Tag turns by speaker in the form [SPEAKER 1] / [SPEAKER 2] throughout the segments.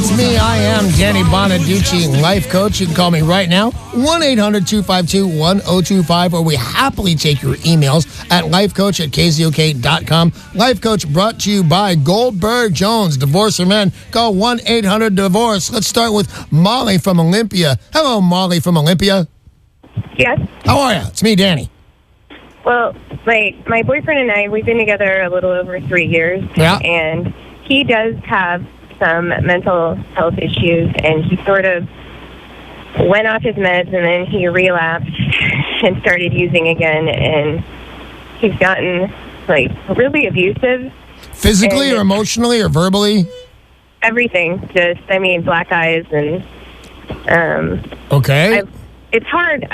[SPEAKER 1] That's me. I am Danny Bonaduce, life coach. You can call me right now, 1-800-252-1025, or we happily take your emails at lifecoach@KZOK.com. Life Coach brought to you by Goldberg Jones, Divorce for Men. Call 1-800-DIVORCE. Let's start with Molly from Olympia. Hello, Molly from Olympia.
[SPEAKER 2] Yes.
[SPEAKER 1] How are you? It's me, Danny.
[SPEAKER 2] Well, my boyfriend and I, we've been together a little over 3 years.
[SPEAKER 1] Yeah.
[SPEAKER 2] And he does have some mental health issues, and he sort of went off his meds, and then he relapsed and started using again, and he's gotten, really abusive.
[SPEAKER 1] Physically or emotionally or verbally?
[SPEAKER 2] Everything. Black eyes, and...
[SPEAKER 1] Okay.
[SPEAKER 2] It's hard.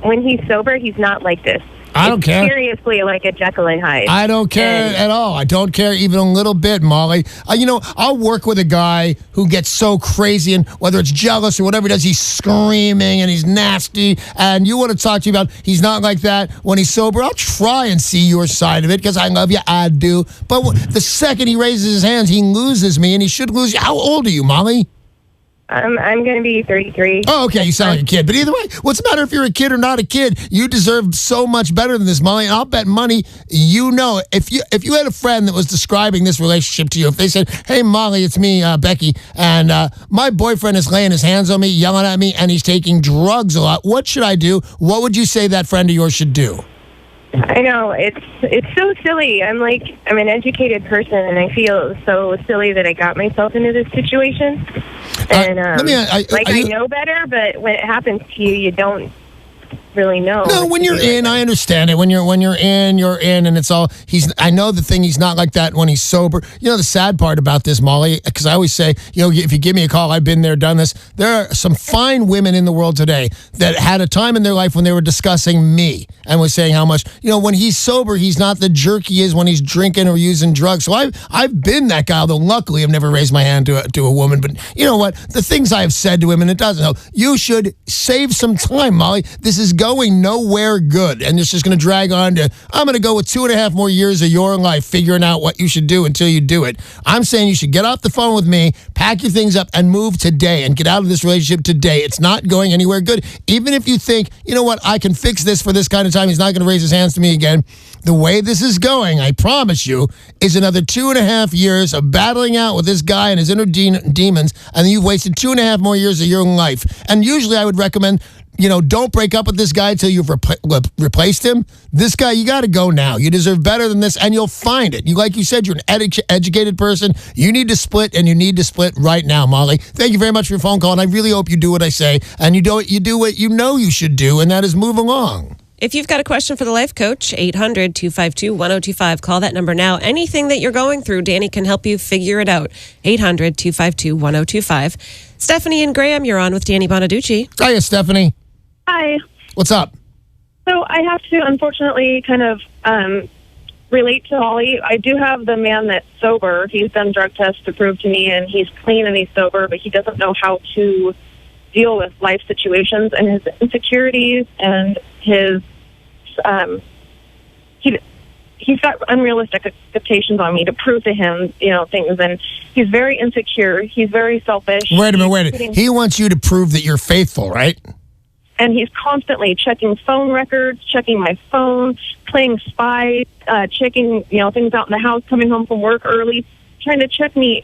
[SPEAKER 2] When he's sober, he's not like this.
[SPEAKER 1] I don't care.
[SPEAKER 2] Seriously, like a Jekyll and Hyde.
[SPEAKER 1] I don't care at all. I don't care even a little bit, Molly. I'll work with a guy who gets so crazy, and whether it's jealous or whatever he does, he's screaming and he's nasty. And you want to talk to me about he's not like that when he's sober. I'll try and see your side of it because I love you. I do. But the second he raises his hands, he loses me, and he should lose you. How old are you, Molly?
[SPEAKER 2] I'm going to be 33.
[SPEAKER 1] Oh, okay. You sound like a kid. But either way, what's the matter if you're a kid or not a kid? You deserve so much better than this, Molly. And I'll bet money, if you had a friend that was describing this relationship to you, if they said, hey, Molly, it's me, Becky, and my boyfriend is laying his hands on me, yelling at me, and he's taking drugs a lot, what should I do? What would you say that friend of yours should do?
[SPEAKER 2] I know. It's so silly. I'm an educated person, and I feel so silly that I got myself into this situation. And I know better, but when it happens to you, you don't really know.
[SPEAKER 1] No, when you're in, I understand it. When you're in, you're in, and it's all. I know the thing. He's not like that when he's sober. The sad part about this, Molly, because I always say, if you give me a call, I've been there, done this. There are some fine women in the world today that had a time in their life when they were discussing me and was saying how much, when he's sober, he's not the jerk he is when he's drinking or using drugs. So I've been that guy, although luckily I've never raised my hand to a woman. But you know what? The things I have said to him, and it doesn't help. You should save some time, Molly. This is going nowhere good, and it's just going to drag on to, I'm going to go with 2.5 more years of your life figuring out what you should do until you do it. I'm saying you should get off the phone with me, pack your things up, and move today, and get out of this relationship today. It's not going anywhere good. Even if you think, I can fix this for this kind of time, he's not going to raise his hands to me again. The way this is going, I promise you, is another 2.5 years of battling out with this guy and his inner demons, and then you've wasted 2.5 more years of your own life. And usually I would recommend, don't break up with this guy until you've replaced him. This guy, you got to go now. You deserve better than this, and you'll find it. Like you said, you're an educated person. You need to split, and you need to split right now, Molly. Thank you very much for your phone call, and I really hope you do what I say, and you do what you know you should do, and that is move along.
[SPEAKER 3] If you've got a question for the life coach, 800-252-1025. Call that number now. Anything that you're going through, Danny can help you figure it out. 800-252-1025. Stephanie and Graham, you're on with Danny Bonaduce.
[SPEAKER 1] Hiya, Stephanie.
[SPEAKER 4] Hi.
[SPEAKER 1] What's up?
[SPEAKER 4] So I have to, unfortunately, kind of relate to Holly. I do have the man that's sober. He's done drug tests to prove to me, and he's clean and he's sober, but he doesn't know how to deal with life situations and his insecurities and his he's got unrealistic expectations on me to prove to him, things, and he's very insecure. He's very selfish.
[SPEAKER 1] Wait a minute. He wants you to prove that you're faithful, right?
[SPEAKER 4] And he's constantly checking phone records, checking my phone, playing spy, checking, things out in the house, coming home from work early, trying to check me,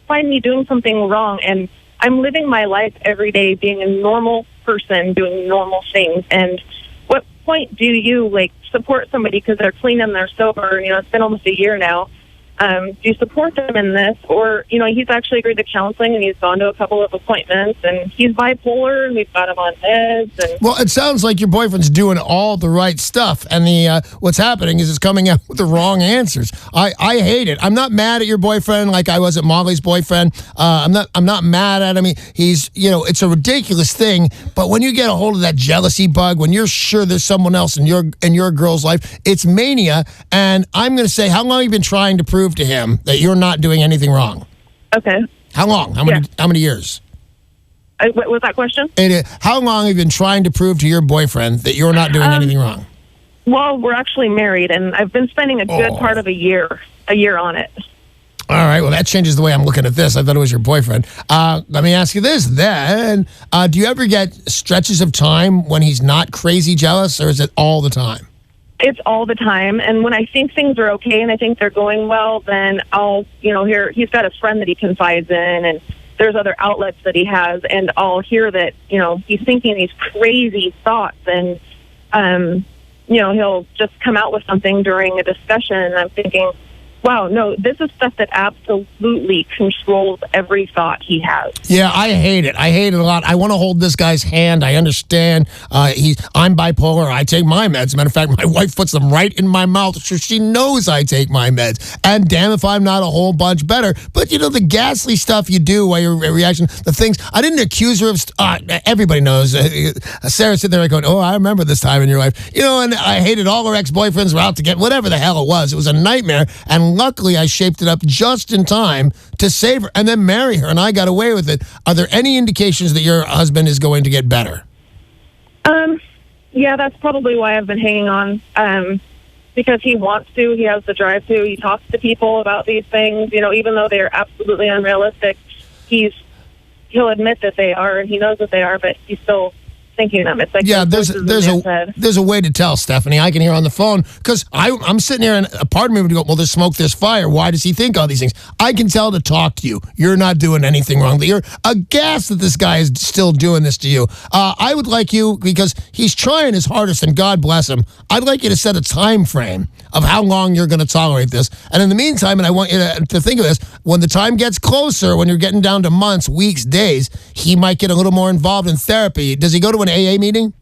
[SPEAKER 4] find me doing something wrong. And I'm living my life every day being a normal person, doing normal things. And what point do you, support somebody because they're clean and they're sober? It's been almost a year now. Do you support them in this? Or, he's actually agreed to counseling, and he's gone to a couple of appointments, and he's bipolar, and we've got him on meds. And
[SPEAKER 1] well, it sounds like your boyfriend's doing all the right stuff, and what's happening is it's coming out with the wrong answers. I hate it. I'm not mad at your boyfriend like I was at Molly's boyfriend. I'm not mad at him. He's, it's a ridiculous thing, but when you get a hold of that jealousy bug, when you're sure there's someone else in your girl's life, it's mania, and I'm going to say, how long have you been trying to prove to him that you're not doing anything wrong?
[SPEAKER 4] Okay.
[SPEAKER 1] How long? How many years?
[SPEAKER 4] What was that question?
[SPEAKER 1] How long have you been trying to prove to your boyfriend that you're not doing anything wrong?
[SPEAKER 4] Well, we're actually married, and I've been spending a good part of a year on it.
[SPEAKER 1] All right, well, that changes the way I'm looking at this. I thought it was your boyfriend. Let me ask you this then. Do you ever get stretches of time when he's not crazy jealous, or is it all the time?
[SPEAKER 4] It's all the time. And when I think things are okay and I think they're going well, then I'll, hear he's got a friend that he confides in, and there's other outlets that he has, and I'll hear that, he's thinking these crazy thoughts, and, he'll just come out with something during a discussion, and I'm thinking, wow, no, this is stuff that absolutely controls every thought he has.
[SPEAKER 1] Yeah, I hate it. I hate it a lot. I want to hold this guy's hand. I understand. I'm bipolar. I take my meds. As a matter of fact, my wife puts them right in my mouth, so she knows I take my meds. And damn if I'm not a whole bunch better. But, the ghastly stuff you do while your reaction, the things, I didn't accuse her of, everybody knows. Sarah sitting there going, oh, I remember this time in your life. And I hated all her ex-boyfriends were out to get whatever the hell it was. It was a nightmare. And luckily, I shaped it up just in time to save her and then marry her, and I got away with it. Are there any indications that your husband is going to get better?
[SPEAKER 4] Yeah, that's probably why I've been hanging on, because he wants to. He has the drive to. He talks to people about these things, even though they're absolutely unrealistic. He'll admit that they are, and he knows that they are, but he's still thinking them. It's like
[SPEAKER 1] there's a way to tell, Stephanie. I can hear on the phone because I'm sitting here and a part of me would go, well, there's smoke, there's fire. Why does he think all these things? I can tell to talk to you. You're not doing anything wrong. You're aghast that this guy is still doing this to you. I would like you, because he's trying his hardest, and God bless him, I'd like you to set a time frame of how long you're going to tolerate this. And in the meantime, and I want you to think of this, when the time gets closer, when you're getting down to months, weeks, days, he might get a little more involved in therapy. Does he go to an AA meeting?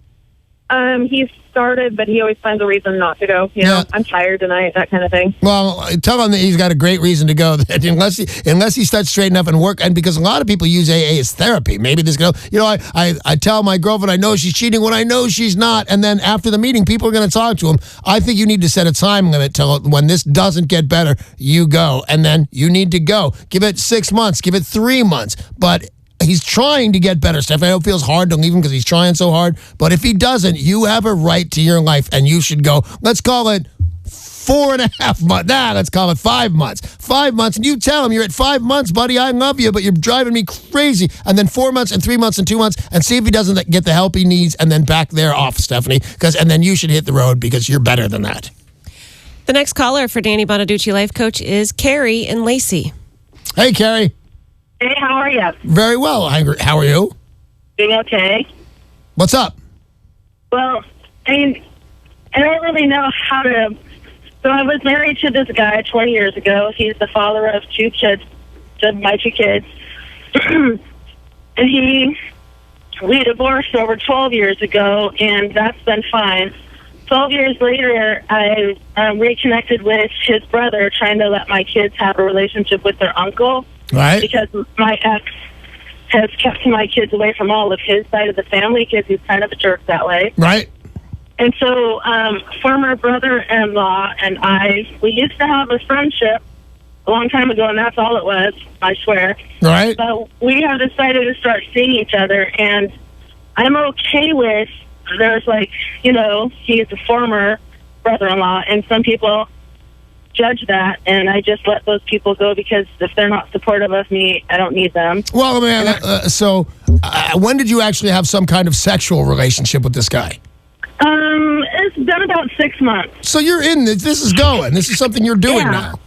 [SPEAKER 4] He's started, but he always finds a reason not to go. I'm tired tonight, that kind of thing.
[SPEAKER 1] Well, tell him that he's got a great reason to go. That unless he starts straightening up and work, and because a lot of people use AA as therapy. Maybe this girl, I tell my girlfriend I know she's cheating when I know she's not, and then after the meeting, people are going to talk to him. I think you need to set a time limit till when this doesn't get better, you go, and then you need to go. Give it 6 months, give it 3 months, but he's trying to get better, Steph. I know it feels hard to leave him because he's trying so hard. But if he doesn't, you have a right to your life, and you should go. Let's call it 4.5 months. Let's call it 5 months. 5 months, and you tell him, you're at 5 months, buddy, I love you, but you're driving me crazy. And then 4 months and 3 months and 2 months, and see if he doesn't get the help he needs, and then back there off, Stephanie. And then you should hit the road, because you're better than that.
[SPEAKER 3] The next caller for Danny Bonaduce Life Coach is Carrie in Lacey.
[SPEAKER 1] Hey, Carrie.
[SPEAKER 5] Hey, how are you?
[SPEAKER 1] Very well. How are you?
[SPEAKER 5] Doing okay.
[SPEAKER 1] What's up?
[SPEAKER 5] Well, I don't really know how to... So I was married to this guy 20 years ago. He's the father of my two kids. And we divorced over 12 years ago, and that's been fine. 12 years later, I reconnected with his brother, trying to let my kids have a relationship with their uncle.
[SPEAKER 1] Right.
[SPEAKER 5] Because my ex has kept my kids away from all of his side of the family, because he's kind of a jerk that way.
[SPEAKER 1] Right.
[SPEAKER 5] And so former brother-in-law and we used to have a friendship a long time ago, and that's all it was, I swear.
[SPEAKER 1] Right.
[SPEAKER 5] But we have decided to start seeing each other, and I'm okay with, there's he's a former brother-in-law, and some people judge that, and I just let those people go, because if they're not supportive of me, I don't need them.
[SPEAKER 1] Well, man, so when did you actually have some kind of sexual relationship with this guy?
[SPEAKER 5] It's been about 6 months.
[SPEAKER 1] So you're in this. This is going. This is something you're doing now.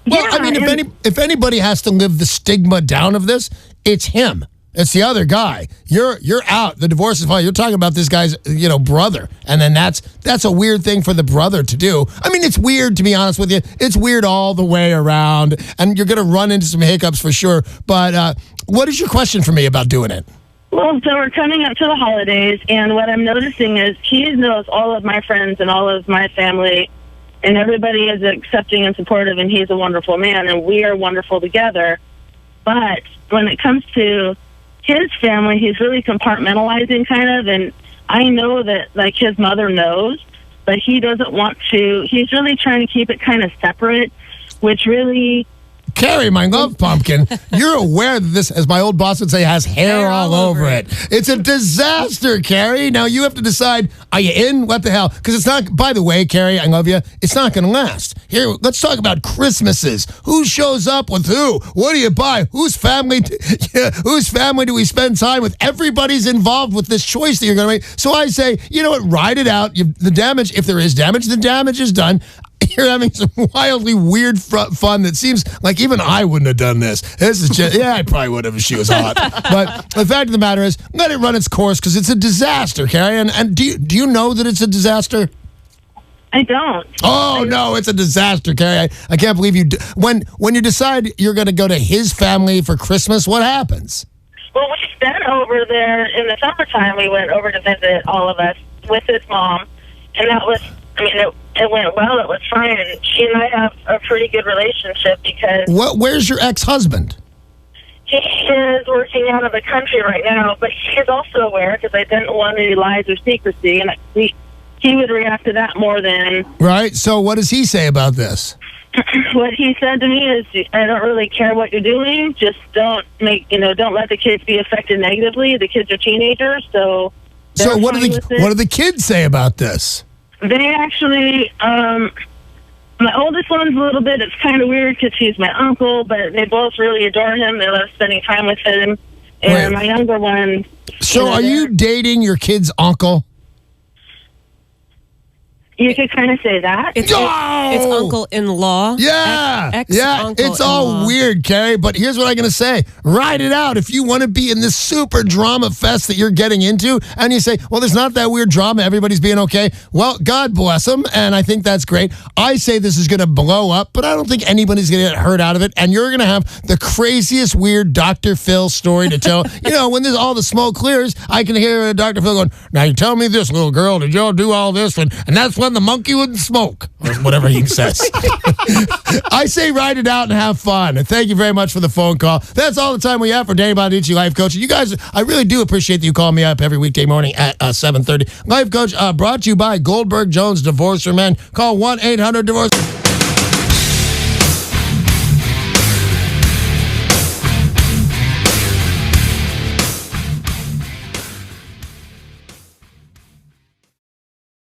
[SPEAKER 1] Well,
[SPEAKER 5] Yeah,
[SPEAKER 1] if anybody has to live the stigma down of this, it's him. It's the other guy. You're out. The divorce is fine. You're talking about this guy's, brother. And then that's a weird thing for the brother to do. I mean, it's weird, to be honest with you. It's weird all the way around. And you're going to run into some hiccups for sure. But what is your question for me about doing it?
[SPEAKER 5] Well, so we're coming up to the holidays, and what I'm noticing is he knows all of my friends and all of my family, and everybody is accepting and supportive, and he's a wonderful man, and we are wonderful together. But when it comes to his family, he's really compartmentalizing kind of, and I know that his mother knows, but he doesn't want to. He's really trying to keep it kind of separate, which really
[SPEAKER 1] Carrie, my love pumpkin, you're aware that this, as my old boss would say, has hair all over it. It's a disaster, Carrie. Now you have to decide, are you in? What the hell? Because it's not, by the way, Carrie, I love you, it's not going to last. Here, let's talk about Christmases. Who shows up with who? What do you buy? Whose family do we spend time with? Everybody's involved with this choice that you're going to make. So I say, you know what, ride it out. The damage, if there is damage, the damage is done. You're having some wildly weird fun that seems like even I wouldn't have done this. This is just, yeah, I probably would have if she was hot. But the fact of the matter is, let it run its course because it's a disaster, Carrie. And do you know that it's a disaster?
[SPEAKER 5] I don't.
[SPEAKER 1] Oh, no, it's a disaster, Carrie. I can't believe you. When you decide you're going to go to his family for Christmas, what happens?
[SPEAKER 5] Well, we've been over there in the summertime. We went over to visit all of us with his mom, and that was, I mean, it went well. It was fine. And she and I have a pretty good relationship because...
[SPEAKER 1] Where's your ex-husband?
[SPEAKER 5] He is working out of the country right now, but he is also aware because I didn't want any lies or secrecy, and he would react to that more than...
[SPEAKER 1] Right. So what does he say about this?
[SPEAKER 5] What he said to me is, I don't really care what you're doing. Just don't let the kids be affected negatively. The kids are teenagers, so...
[SPEAKER 1] So what do the kids say about this?
[SPEAKER 5] They actually, my oldest one's a little bit, it's kind of weird because he's my uncle, but they both really adore him. They love spending time with him. And my younger one...
[SPEAKER 1] So are you dating your kid's uncle?
[SPEAKER 5] You could kind of say that.
[SPEAKER 3] It's uncle-in-law.
[SPEAKER 1] Yeah. It's all weird, Carrie, but here's what I'm going to say. Ride it out. If you want to be in this super drama fest that you're getting into, and you say, well, there's not that weird drama, everybody's being okay. Well, God bless them, and I think that's great. I say this is going to blow up, but I don't think anybody's going to get hurt out of it, and you're going to have the craziest weird Dr. Phil story to tell. When all the smoke clears, I can hear Dr. Phil going, now you tell me this, little girl, did y'all do all this? And that's when the monkey wouldn't smoke, or whatever he says. I say ride it out and have fun. And thank you very much for the phone call. That's all the time we have for Danny Bonaduce, Life Coach. You guys, I really do appreciate that you call me up every weekday morning at 7:30. Life Coach brought to you by Goldberg Jones Divorce for Men. Call 1-800-DIVORCE.